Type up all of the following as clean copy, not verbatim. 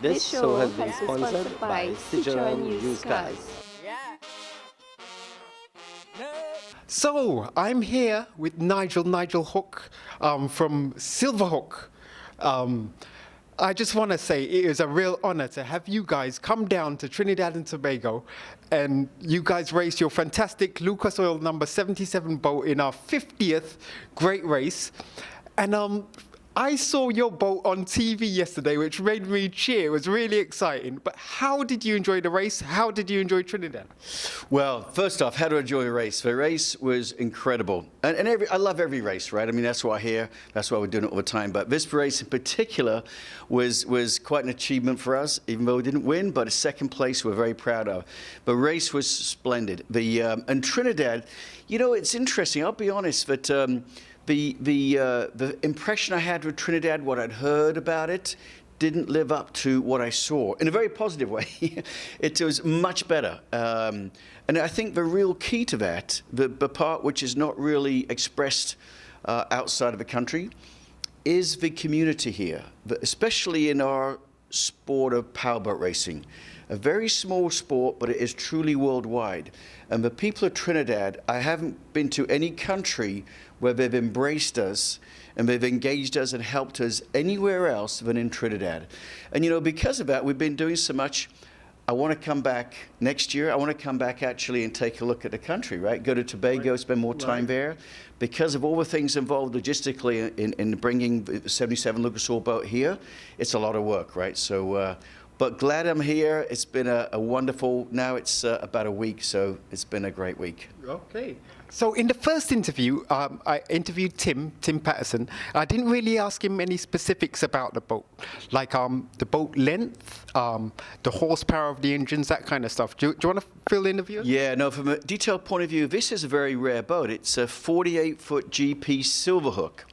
This show has been sponsored by Sichuan Used Cars. So, I'm here with Nigel Hook from SILVERHOOK. I just want to say it is a real honor to have you guys come down to Trinidad and Tobago and you guys race your fantastic Lucas Oil number 77 boat in our 50th great race. And I saw your boat on TV yesterday, which made me cheer. It was really exciting. But how did you enjoy the race? How did you enjoy Trinidad? Well, first off, how to enjoy a race? The race was incredible. And I love every race, right? I mean, that's why I'm here. That's why we're doing it all the time. But this race in particular was quite an achievement for us, even though we didn't win. But a second place we're very proud of. The race was splendid. And Trinidad, you know, it's interesting. I'll be honest that the impression I had with Trinidad, what I'd heard about it, didn't live up to what I saw in a very positive way. It was much better. And I think the real key to that, the part which is not really expressed outside of the country, is the community here, especially in our sport of powerboat racing. A very small sport, but it is truly worldwide. And the people of Trinidad, I haven't been to any country where they've embraced us and they've engaged us and helped us anywhere else than in Trinidad. And you know, because of that, we've been doing so much. I want to come back next year. I want to come back actually and take a look at the country, right? Go to Tobago, spend more time there. Because of all the things involved logistically in bringing the 77 Lucas Oil boat here, it's a lot of work, right? So, but glad I'm here. It's been a wonderful, now it's about a week, so it's been a great week. Okay. So in the first interview, I interviewed Tim Patterson. I didn't really ask him any specifics about the boat, like the boat length, the horsepower of the engines, that kind of stuff. Do you want to fill in the view? Yeah, no, from a detailed point of view, this is a very rare boat. It's a 48-foot GP SILVERHOOK.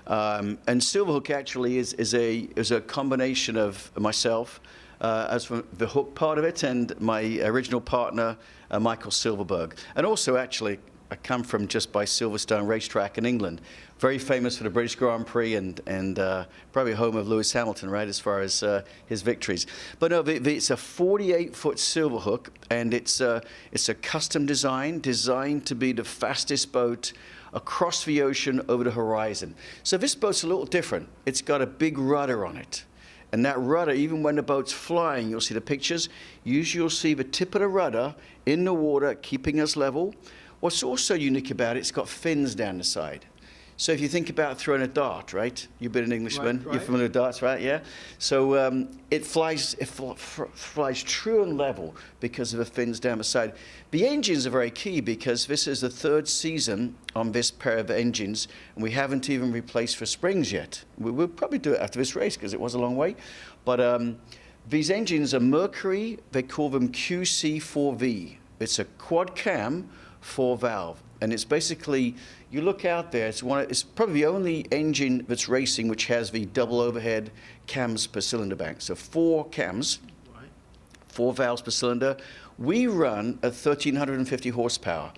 And SILVERHOOK actually is a combination of myself, as for the hook part of it, and my original partner, Michael Silverberg. And also, actually, I come from just by Silverstone Racetrack in England, very famous for the British Grand Prix and probably home of Lewis Hamilton, right, as far as his victories. But no, it's a 48-foot SILVERHOOK, and it's a custom design, designed to be the fastest boat across the ocean over the horizon. So this boat's a little different. It's got a big rudder on it. And that rudder, even when the boat's flying, you'll see the pictures, usually you'll see the tip of the rudder in the water, keeping us level. What's also unique about it, it's got fins down the side. So if you think about throwing a dart, right? You've been an Englishman, right. You're familiar with darts, right? Yeah. So it flies true and level because of the fins down the side. The engines are very key because this is the third season on this pair of engines, and we haven't even replaced for springs yet. We'll probably do it after this race because it was a long way. But these engines are Mercury. They call them QC4V. It's a quad cam 4-valve, and it's basically, you look out there, it's probably the only engine that's racing which has the double overhead cams per cylinder bank. So 4 cams, 4 valves per cylinder. We run at 1,350 horsepower.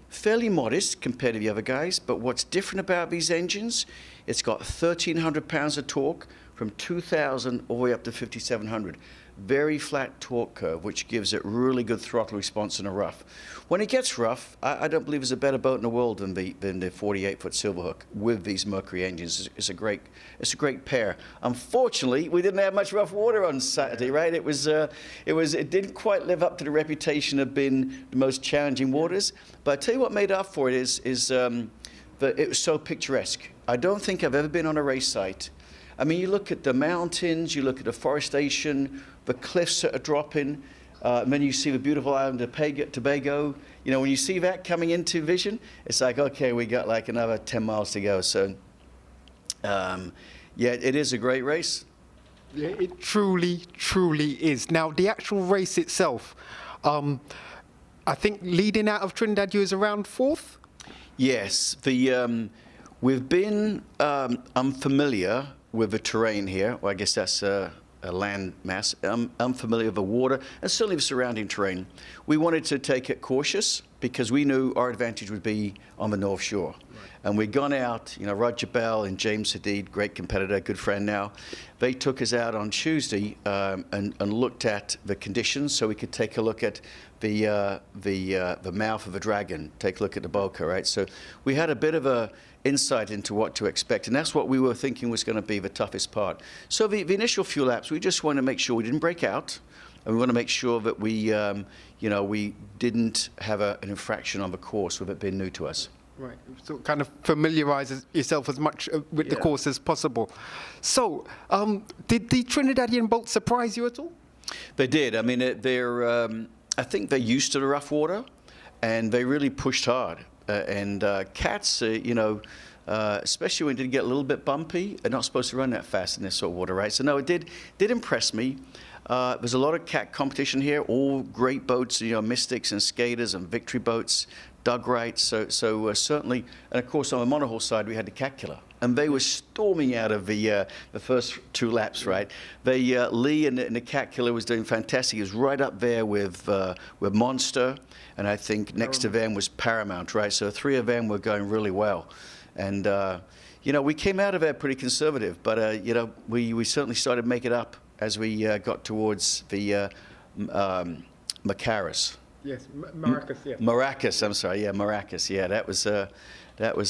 Fairly modest compared to the other guys, but what's different about these engines, it's got 1,300 pounds of torque from 2,000 all the way up to 5,700. Very flat torque curve, which gives it really good throttle response in a rough. When it gets rough, I don't believe there's a better boat in the world than the 48-foot SILVERHOOK with these Mercury engines. It's a great pair. Unfortunately, we didn't have much rough water on Saturday, right? It didn't quite live up to the reputation of being the most challenging waters. But I tell you what made up for it is that it was so picturesque. I don't think I've ever been on a race site. I mean, you look at the mountains, you look at the forestation, the cliffs that are dropping, and then you see the beautiful island of Tobago. You know, when you see that coming into vision, it's like, okay, we got like another 10 miles to go. So, yeah, it is a great race. Yeah, it truly, truly is. Now, the actual race itself, I think leading out of Trinidad, you was around 4th? Yes. We've been unfamiliar with the terrain here. Well, I guess that's a land mass. I'm unfamiliar with the water and certainly the surrounding terrain. We wanted to take it cautious, because we knew our advantage would be on the North Shore. And we'd gone out, you know, Roger Bell and James Hadid, great competitor, good friend now. They took us out on Tuesday and looked at the conditions so we could take a look at the mouth of the dragon, take a look at the Boca, right? So we had a bit of a insight into what to expect, and that's what we were thinking was going to be the toughest part. So the initial few laps, we just wanted to make sure we didn't break out, and we want to make sure that we, you know, we didn't have an infraction on the course with it being new to us. Right, so kind of familiarize yourself as much with the course as possible. So, did the Trinidadian Bolt surprise you at all? They did. I mean, I think they're used to the rough water, and they really pushed hard. Cats, you know, especially when it did get a little bit bumpy, are not supposed to run that fast in this sort of water, right? So no, it did impress me. There's a lot of cat competition here, all great boats, you know, Mystics and Skaters and Victory boats, dug right. So certainly, and of course on the monohull side we had the Cat Killer, and they were storming out of the first 2 laps, right? They Lee and the Cat Killer was doing fantastic. He was right up there with Monster, and I think next to them was Paramount, right? So 3 of them were going really well, and you know, we came out of there pretty conservative, but you know, we certainly started to make it up as we got towards the Macaris. Yes, Maracas, yeah. Maracas, I'm sorry, yeah, Maracas, yeah. That was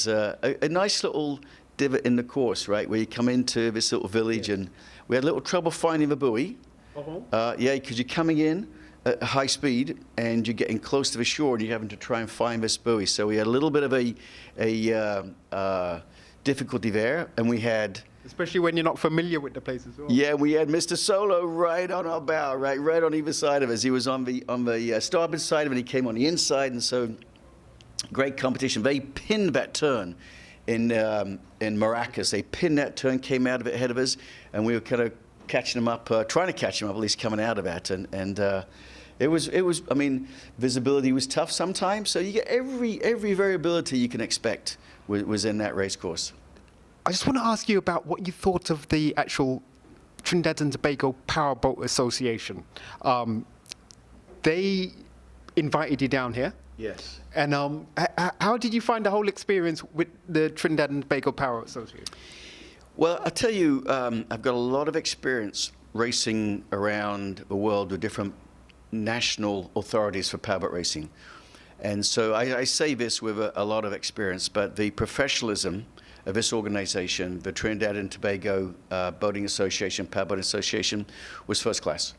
a nice little divot in the course, right, where you come into this little village, and we had a little trouble finding the buoy. Yeah, because you're coming in at high speed, and you're getting close to the shore, and you're having to try and find this buoy. So we had a little bit of a difficulty there, and we had... Especially when you're not familiar with the place as well. Yeah, we had Mr. Solo right on our bow, right on either side of us. He was on the starboard side of it, and he came on the inside, and so great competition. They pinned that turn in Maracas. They pinned that turn, came out of it ahead of us, and we were kind of catching them up, trying to catch them up, at least coming out of that. And it was. I mean, visibility was tough sometimes. So you get every variability you can expect was in that race course. I just want to ask you about what you thought of the actual Trinidad and Tobago Powerboat Association. They invited you down here. Yes. And how did you find the whole experience with the Trinidad and Tobago Power Association? Well, I'll tell you, I've got a lot of experience racing around the world with different national authorities for powerboat racing. And so I say this with a lot of experience, but the professionalism of this organization, the Trinidad and Tobago Boating Association, Powerboat Association, was first class.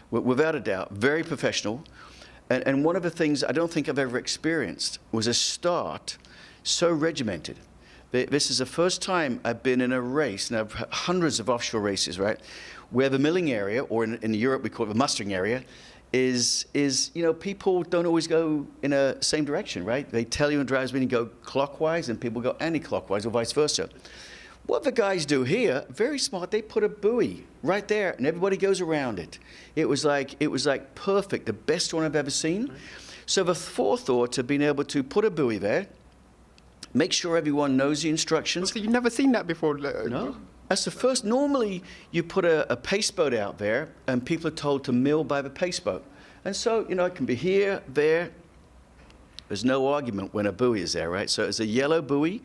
Without a doubt, very professional. And one of the things I don't think I've ever experienced was a start so regimented. This is the first time I've been in a race, and I've had hundreds of offshore races, right, where the milling area, or in Europe we call it the mustering area, is you know, people don't always go in a same direction, right? They tell you in driver's meeting go clockwise, and people go anti-clockwise, or vice versa. What the guys do here, very smart, they put a buoy right there, and everybody goes around it. It was like perfect, the best one I've ever seen. Right. So the forethought of being able to put a buoy there, make sure everyone knows the instructions. So you've never seen that before? No. That's the first. Normally, you put a pace boat out there, and people are told to mill by the pace boat. And so, you know, it can be here, there. There's no argument when a buoy is there, right? So it's a yellow buoy,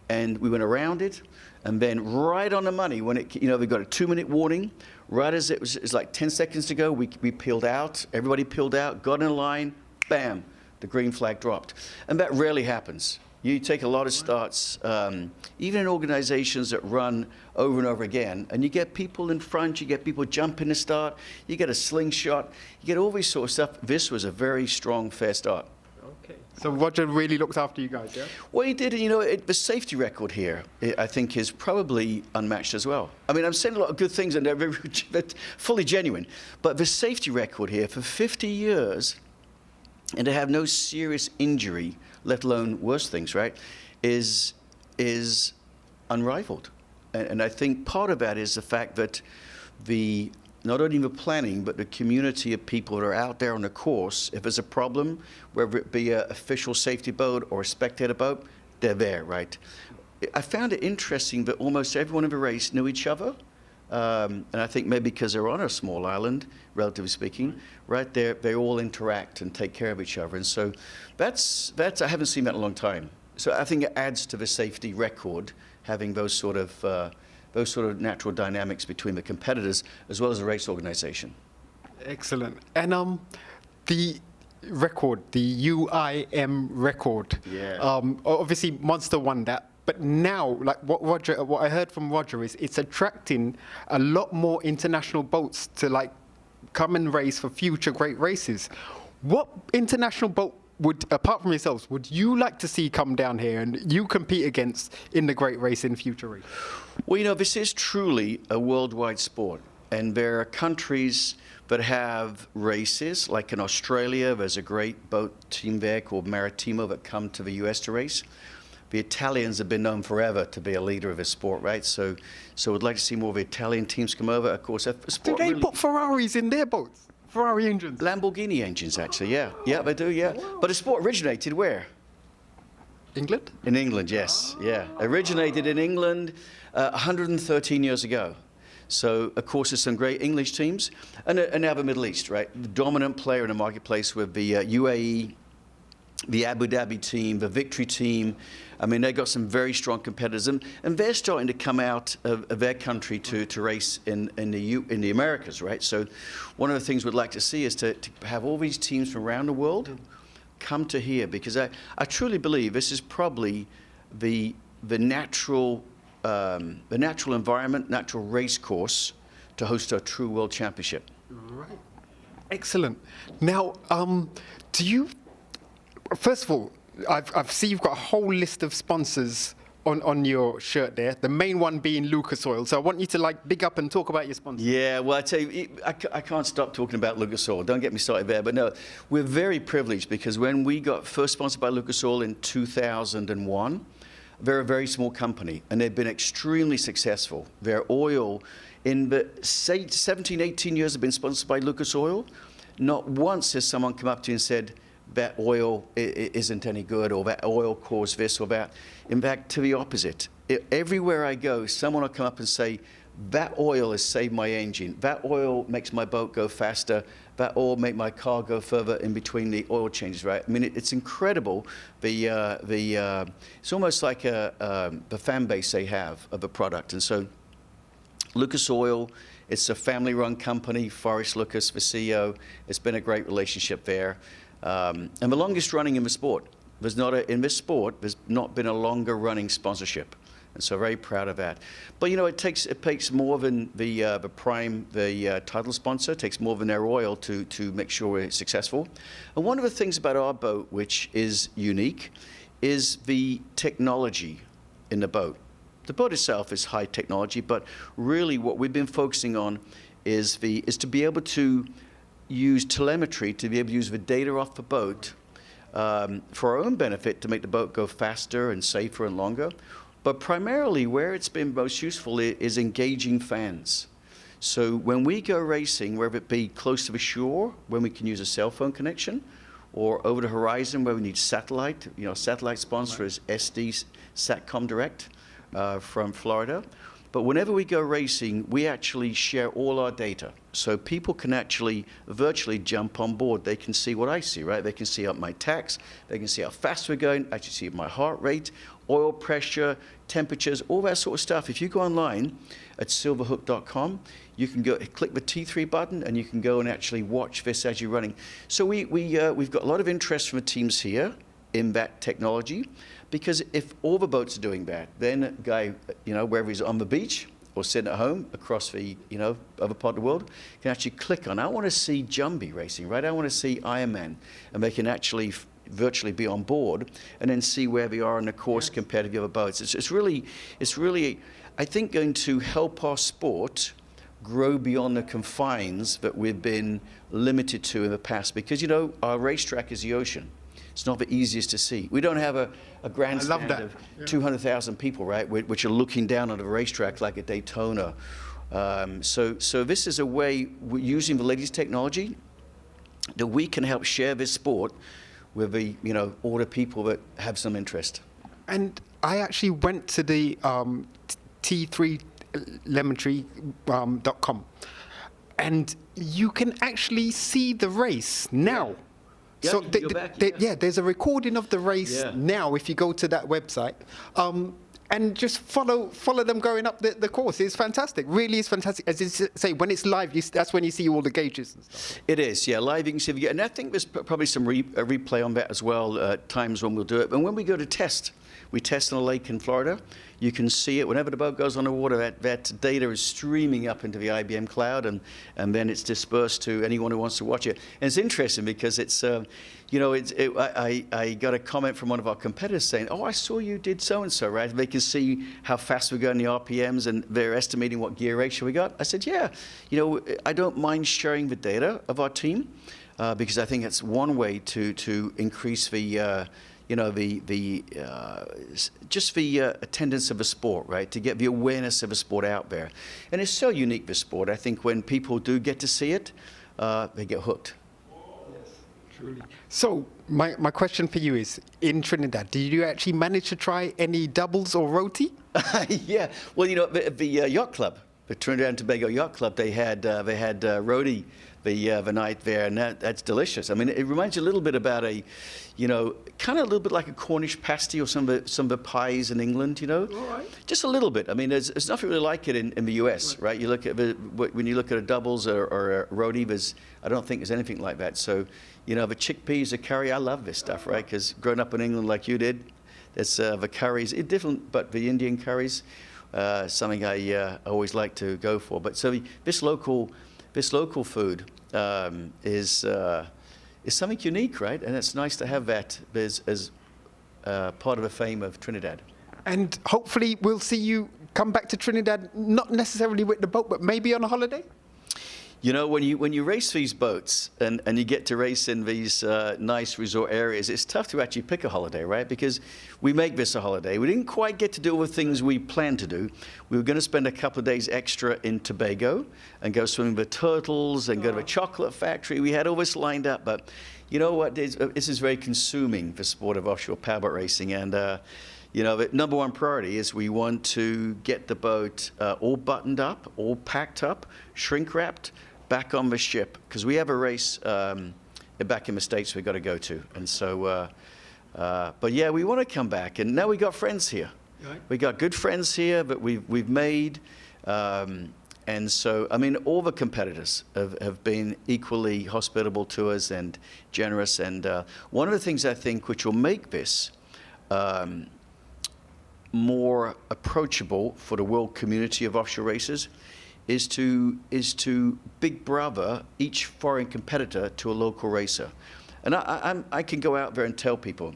and we went around it, and then right on the money, when it, you know, they got a 2-minute warning. Right as it was like 10 seconds to go, we peeled out. Everybody peeled out, got in line, bam, the green flag dropped. And that rarely happens. You take a lot of starts, even in organizations that run over and over again, and you get people in front, you get people jumping to start, you get a slingshot, you get all this sort of stuff. This was a very strong, fair start. Okay. So Roger really looked after you guys, yeah? Well, he did. You know, the safety record here, I think, is probably unmatched as well. I mean, I'm saying a lot of good things, and they're fully genuine, but the safety record here for 50 years, and to have no serious injury, let alone worse things, right, is unrivaled. And I think part of that is the fact that not only the planning, but the community of people that are out there on the course, if there's a problem, whether it be an official safety boat or a spectator boat, they're there, right? I found it interesting that almost everyone in the race knew each other. And I think maybe because they're on a small island, relatively speaking, right, they all interact and take care of each other. And so that's I haven't seen that in a long time. So I think it adds to the safety record, having those sort of natural dynamics between the competitors as well as the race organization. Excellent. And the record, the UIM record. Yeah. Obviously, Monster won that. But now, like what I heard from Roger is it's attracting a lot more international boats to like come and race for future great races. What international boat would, apart from yourselves, would you like to see come down here and you compete against in the great race in future race? Well, you know, this is truly a worldwide sport. And there are countries that have races, like in Australia, there's a great boat team there called Maritimo that come to the US to race. The Italians have been known forever to be a leader of this sport, right? So we'd like to see more of the Italian teams come over. Of course, Do they really put Ferraris in their boats? Ferrari engines? Lamborghini engines, actually, yeah. Yeah, they do, yeah. But the sport originated where? England? In England, yes, yeah. Originated in England 113 years ago. So, of course, there's some great English teams. And now the Middle East, right? The dominant player in the marketplace with the UAE, the Abu Dhabi team, the Victory team. I mean, they've got some very strong competitors. And they're starting to come out of their country to race in the Americas, right? So one of the things we'd like to see is to have all these teams from around the world come to here, because I truly believe this is probably the natural environment, natural race course to host a true world championship. Right. Excellent. Now, do you... First of all, I've seen you've got a whole list of sponsors on your shirt there, the main one being Lucas Oil. So I want you to like big up and talk about your sponsors. Yeah, well, I tell you, I can't stop talking about Lucas Oil. Don't get me started there. But no, we're very privileged because when we got first sponsored by Lucas Oil in 2001, they're a very small company and they've been extremely successful. Their oil, in the 17, 18 years have been sponsored by Lucas Oil. Not once has someone come up to you and said, that oil isn't any good, or that oil caused this or that. In fact, to the opposite. Everywhere I go, someone will come up and say, that oil has saved my engine. That oil makes my boat go faster. That oil make my car go further in between the oil changes, right? I mean, it's incredible. It's almost like the fan base they have of a product. And so Lucas Oil, it's a family-run company. Forrest Lucas, the CEO. It's been a great relationship there. And the longest running in the sport. In this sport, there's not been a longer running sponsorship. And so very proud of that. But you know, it takes more than the title sponsor, it takes more than their oil to make sure we're successful. And one of the things about our boat, which is unique, is the technology in the boat. The boat itself is high technology, but really what we've been focusing on is to be able to use telemetry, to be able to use the data off the boat for our own benefit, to make the boat go faster and safer and longer. But primarily where it's been most useful is engaging fans. So when we go racing, whether it be close to the shore, when we can use a cell phone connection, or over the horizon where we need satellite, satellite sponsor is SD Satcom Direct from Florida. But whenever we go racing, we actually share all our data. So people can actually virtually jump on board. They can see what I see, right? They can see up my tax. They can see how fast we're going, actually see my heart rate, oil pressure, temperatures, all that sort of stuff. If you go online at silverhook.com, you can go click the T3 button and you can go and actually watch this as you're running. So we've got a lot of interest from the teams here in that technology. Because if all the boats are doing that, then a guy, wherever he's on the beach or sitting at home across the, other part of the world, can actually click on, I want to see Jumbie racing, right? I want to see Ironman. And they can actually virtually be on board and then see where they are in the course compared to the other boats. It's really, I think, going to help our sport grow beyond the confines that we've been limited to in the past. Because, our racetrack is the ocean. It's not the easiest to see. We don't have a grandstand of 200,000 people, right, which are looking down on a racetrack like at Daytona. So this is a way, using the latest technology, that we can help share this sport with all the people that have some interest. And I actually went to the T3 lemontree.com. And you can actually see the race now. Yeah, So you can go back, yeah. there's a recording of the race now if you go to that website. And just follow them going up the course. It's fantastic. Really is fantastic. As I say, when it's live, that's when you see all the gauges and stuff. It is, yeah. Live, you can see, and I think there's probably some replay on that as well, times when we'll do it. And when we go to test, we test on a lake in Florida. You can see it whenever the boat goes on the water. That data is streaming up into the IBM cloud, and then it's dispersed to anyone who wants to watch it. And it's interesting because it's, I got a comment from one of our competitors saying, "Oh, I saw you did so and so, right?" They can see how fast we go in the RPMs, and they're estimating what gear ratio we got. I said, "Yeah, I don't mind sharing the data of our team because I think it's one way to increase the." Just the attendance of a sport, right? To get the awareness of a sport out there. And it's so unique, this sport. I think when people do get to see it, they get hooked. Yes, truly. So my question for you is, in Trinidad, did you actually manage to try any doubles or roti? Yeah. Well, the yacht club, the Trinidad and Tobago Yacht Club, they had Roti the night there, and that's delicious. I mean, it reminds you a little bit about kind of a little bit like a Cornish pasty or some of the pies in England, All right. Just a little bit. I mean, there's nothing really like it in the US, right? You look at when you look at a doubles or a roti, I don't think there's anything like that. So, the chickpeas, the curry, I love this stuff, right? Because growing up in England like you did, there's the curries, different, but the Indian curries, something I always like to go for. But so this local food is something unique, right? And it's nice to have that as part of the fame of Trinidad. And hopefully we'll see you come back to Trinidad, not necessarily with the boat, but maybe on a holiday? When you race these boats and you get to race in these nice resort areas, it's tough to actually pick a holiday, right? Because we make this a holiday. We didn't quite get to do all the things we planned to do. We were going to spend a couple of days extra in Tobago and go swimming with turtles and go to a chocolate factory. We had all this lined up, but you know what? This is very consuming, the sport of offshore powerboat racing. And the number one priority is we want to get the boat all buttoned up, all packed up, shrink wrapped, back on the ship, because we have a race back in the States we've got to go to. And so, but yeah, we want to come back. And now we got friends here. Right. We got good friends here that we've made. And so, I mean, all the competitors have been equally hospitable to us and generous. And one of the things I think which will make this more approachable for the world community of offshore racers is to big brother each foreign competitor to a local racer. And I can go out there and tell people,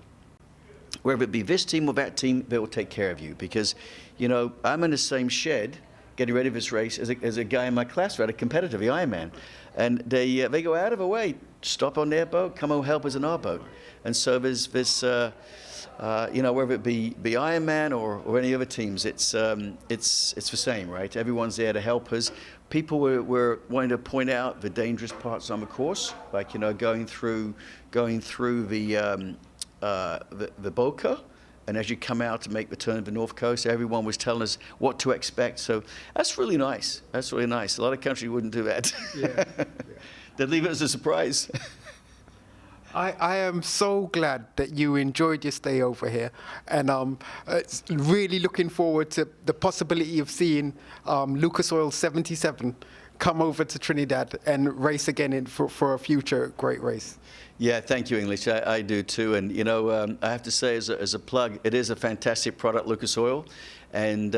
whether it be this team or that team, they will take care of you. Because, I'm in the same shed getting ready for this race as a guy in my class, right, a competitor, the Ironman. And they go out of their way, stop on their boat, come and help us in our boat. And so there's this, whether it be Ironman or any other teams, it's the same, right? Everyone's there to help us. People were wanting to point out the dangerous parts on the course, like going through the Boca, and as you come out to make the turn to the north coast, everyone was telling us what to expect. So that's really nice. That's really nice. A lot of countries wouldn't do that. Yeah. They'd leave it as a surprise. I am so glad that you enjoyed your stay over here, and it's really looking forward to the possibility of seeing Lucas Oil 77 come over to Trinidad and race again for a future great race. Yeah, thank you, English. I do too. And, I have to say as a plug, it is a fantastic product, Lucas Oil. And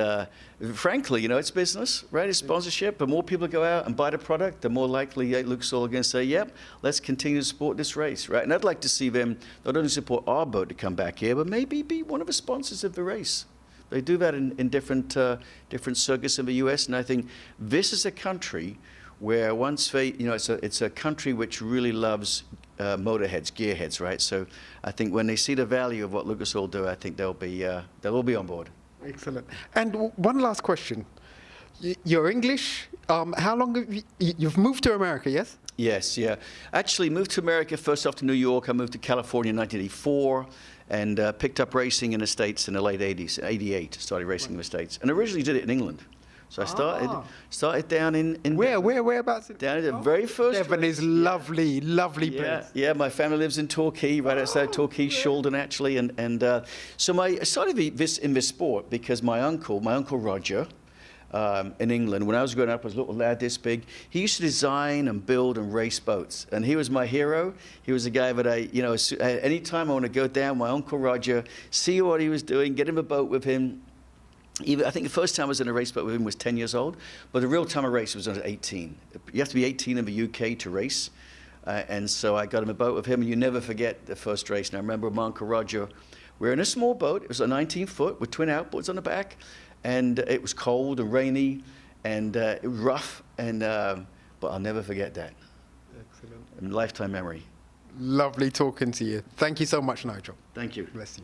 frankly, it's business, right? It's sponsorship. The more people go out and buy the product, the more likely Lucas Oil are going to say, yep, let's continue to support this race, right? And I'd like to see them not only support our boat to come back here, but maybe be one of the sponsors of the race. They do that in different circuits in the U.S. And I think this is a country where once they, it's a country which really loves motorheads, gearheads, right? So I think when they see the value of what Lucas Oil do, I think they'll all be on board. Excellent. And one last question. You're English. How long have you've moved to America, yes? Yes, yeah. Actually moved to America first off to New York. I moved to California in 1984 and picked up racing in the States in the late 80s, 88, started racing in the States. And originally did it in England. So I started down in Whereabouts? down at the very first. Devon is lovely, lovely place. Yeah. My family lives in Torquay, right outside Torquay, Shaldon, actually, so I started in this sport because my uncle Roger, in England, when I was growing up, I was a little lad this big. He used to design and build and race boats, and he was my hero. He was the guy that anytime I want to go down, my Uncle Roger, see what he was doing, get him a boat with him. I think the first time I was in a race boat with him was 10 years old, but the real time I raced was when I was 18. You have to be 18 in the UK to race, and so I got him a boat with him, and you never forget the first race. And I remember my Uncle Roger, we were in a small boat. It was a 19-foot with twin outboards on the back, and it was cold and rainy, and it was rough, but I'll never forget that. Excellent. A lifetime memory. Lovely talking to you. Thank you so much, Nigel. Thank you. Bless you.